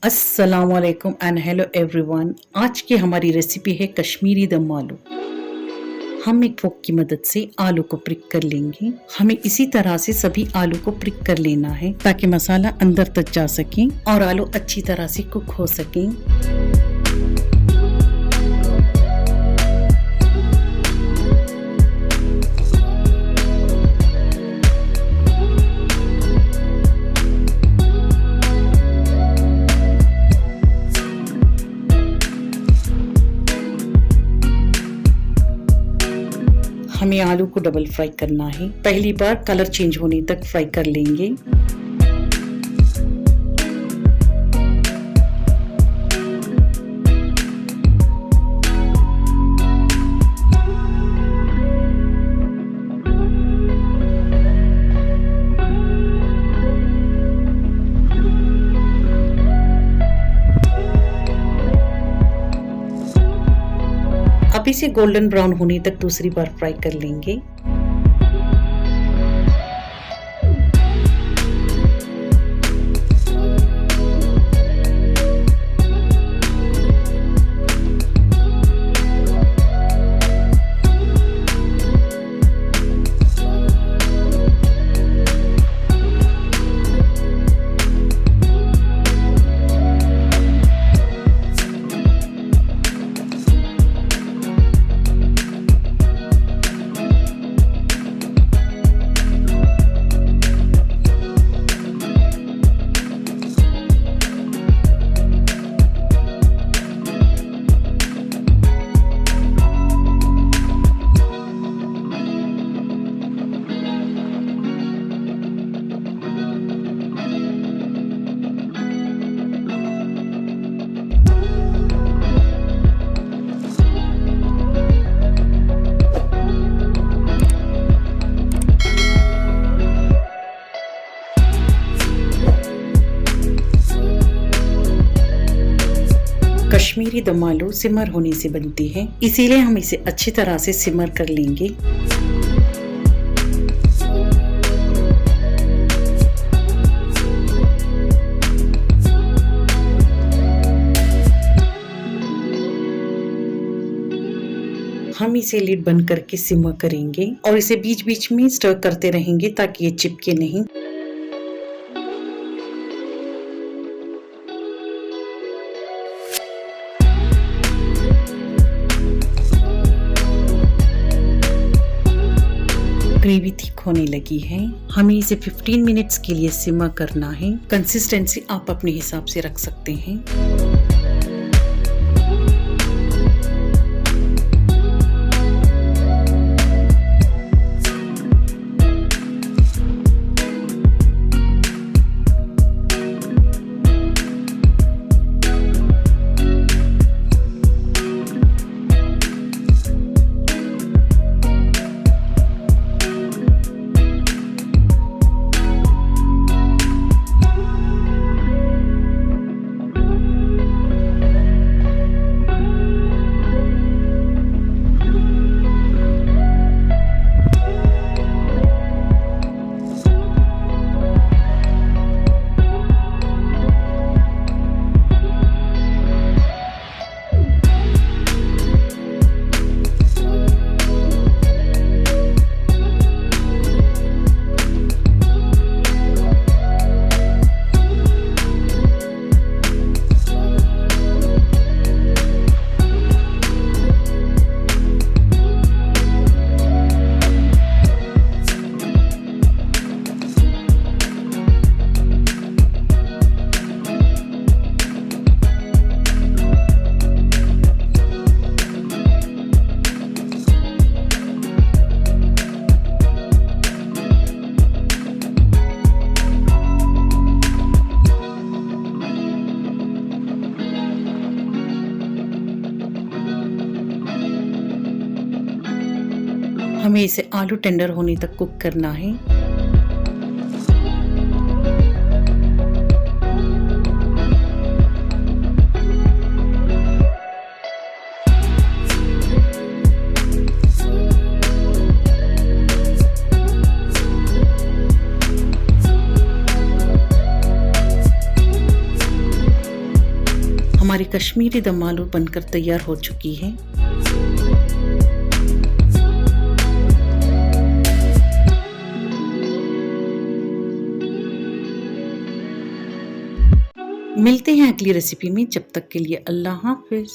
अस्सलामुअलैकुम and hello everyone. आज की हमारी रेसिपी है कश्मीरी दम आलू। हम एक फोक की मदद से आलू को प्रिक कर लेंगे। हमें इसी तरह से सभी आलू को प्रिक कर लेना है ताकि मसाला अंदर तक जा सके और आलू अच्छी तरह से कुक हो सके। हमें आलू को डबल फ्राई करना है। पहली बार कलर चेंज होने तक फ्राई कर लेंगे। अब इसे गोल्डन ब्राउन होने तक दूसरी बार फ्राई कर लेंगे। कश्मीरी दम आलू सिमर होने से बनती है, इसीलिए हम इसे अच्छी तरह से सिमर कर लेंगे। हम इसे लिड बंद करके सिमर करेंगे और इसे बीच बीच में स्टर करते रहेंगे ताकि ये चिपके नहीं। ग्रेवी थिक होने लगी है। हमें इसे 15 मिनट्स के लिए सिमर करना है। कंसिस्टेंसी आप अपने हिसाब से रख सकते हैं। हमें इसे आलू टेंडर होने तक कुक करना है। हमारी कश्मीरी दम आलू बनकर तैयार हो चुकी है। मिलते हैं अगली रेसिपी में, जब तक के लिए अल्लाह हाफिज।